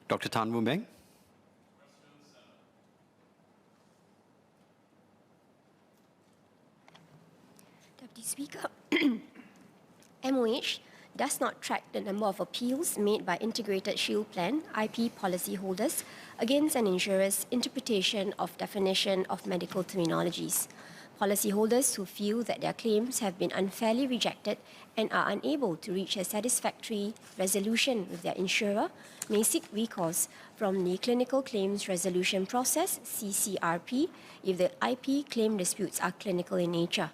Dr. Tan Wu Meng. Deputy Speaker, MOH does not track the number of appeals made by Integrated Shield Plan IP policyholders against an insurer's interpretation of definition of medical terminologies. Policyholders who feel that their claims have been unfairly rejected and are unable to reach a satisfactory resolution with their insurer may seek recourse from the Clinical Claims Resolution Process, CCRP, if the IP claim disputes are clinical in nature.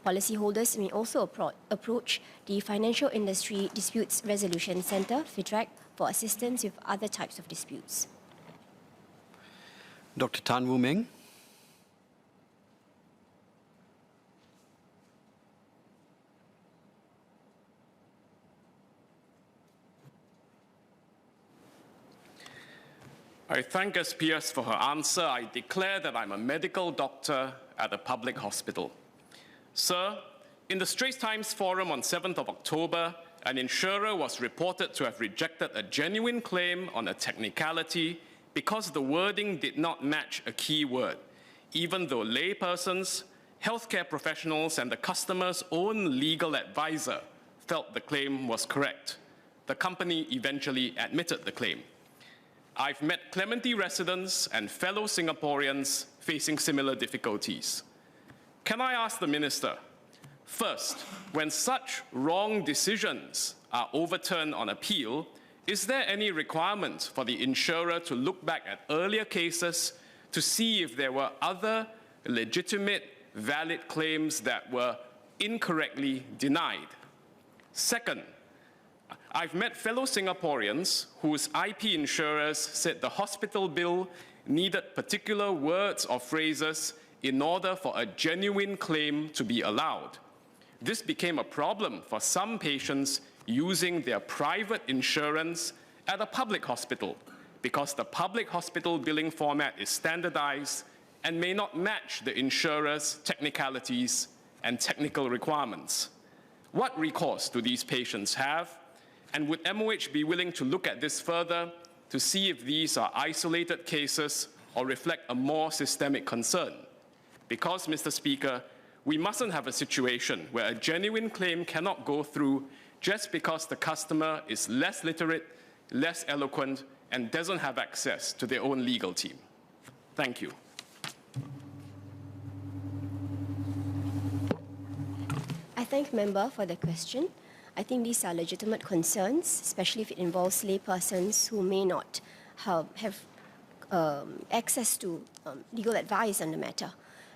Policyholders may also approach the Financial Industry Disputes Resolution Centre, FIDRAC, for assistance with other types of disputes. Dr. Tan Wu Meng. I thank SPS for her answer. I declare that I'm a medical doctor at a public hospital. Sir, in the Straits Times Forum on 7th of October, an insurer was reported to have rejected a genuine claim on a technicality because the wording did not match a key word, even though laypersons, healthcare professionals, and the customer's own legal advisor felt the claim was correct. The company eventually admitted the claim. I've met Clementi residents and fellow Singaporeans facing similar difficulties. Can I ask the Minister, first, when such wrong decisions are overturned on appeal, is there any requirement for the insurer to look back at earlier cases to see if there were other legitimate, valid claims that were incorrectly denied? Second, I've met fellow Singaporeans whose IP insurers said the hospital bill needed particular words or phrases in order for a genuine claim to be allowed. This became a problem for some patients using their private insurance at a public hospital because the public hospital billing format is standardized and may not match the insurer's technicalities and technical requirements. What recourse do these patients have? And would MOH be willing to look at this further to see if these are isolated cases or reflect a more systemic concern? Because, Mr. Speaker, we mustn't have a situation where a genuine claim cannot go through just because the customer is less literate, less eloquent, and doesn't have access to their own legal team. Thank you. I thank member for the question. I think these are legitimate concerns, especially if it involves laypersons who may not have access to legal advice on the matter.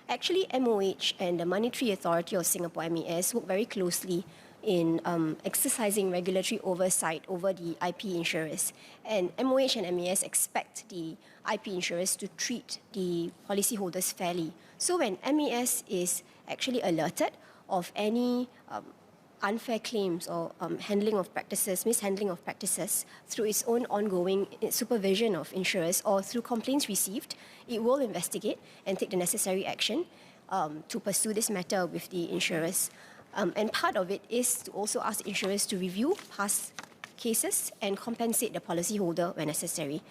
Actually, MOH and the Monetary Authority of Singapore, MES, work very closely in exercising regulatory oversight over the IP insurers. And MOH and MES expect the IP insurers to treat the policyholders fairly. So when MES is actually alerted of any unfair claims or mishandling of practices through its own ongoing supervision of insurers or through complaints received, it will investigate and take the necessary action to pursue this matter with the insurers. And part of it is to also ask the insurers to review past cases and compensate the policyholder when necessary.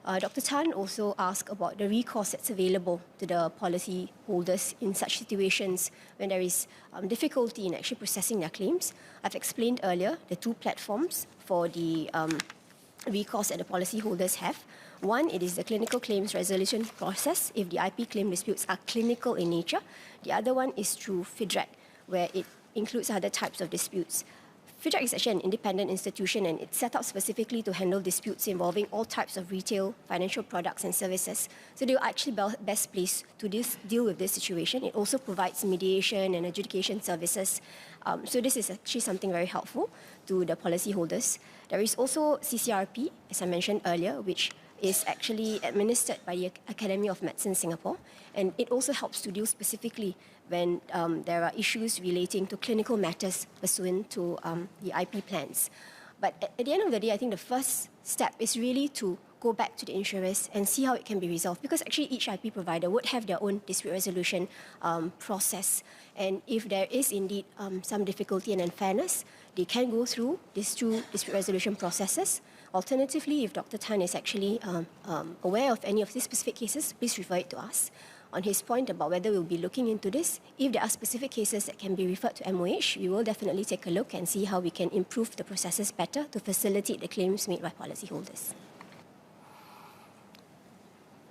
Dr. Tan also asked about the recourse that's available to the policyholders in such situations when there is difficulty in actually processing their claims. I've explained earlier the two platforms for the recourse that the policyholders have. One, it is the clinical claims resolution process if the IP claim disputes are clinical in nature. The other one is through FIDRAC, where it includes other types of disputes. FIDRAC is actually an independent institution and it's set up specifically to handle disputes involving all types of retail, financial products and services. So they are actually best placed to deal with this situation. It also provides mediation and adjudication services. So this is actually something very helpful to the policyholders. There is also CCRP, as I mentioned earlier, which is actually administered by the Academy of Medicine Singapore, and it also helps to deal specifically when there are issues relating to clinical matters pursuant to the IP plans. But at the end of the day, I think the first step is really to go back to the insurers and see how it can be resolved, because actually each IP provider would have their own dispute resolution process. And if there is indeed some difficulty and unfairness, they can go through these two dispute resolution processes Alternatively, if Dr. Tan is actually aware of any of these specific cases, please refer it to us. On his point about whether we'll be looking into this, if there are specific cases that can be referred to MOH, we will definitely take a look and see how we can improve the processes better to facilitate the claims made by policyholders.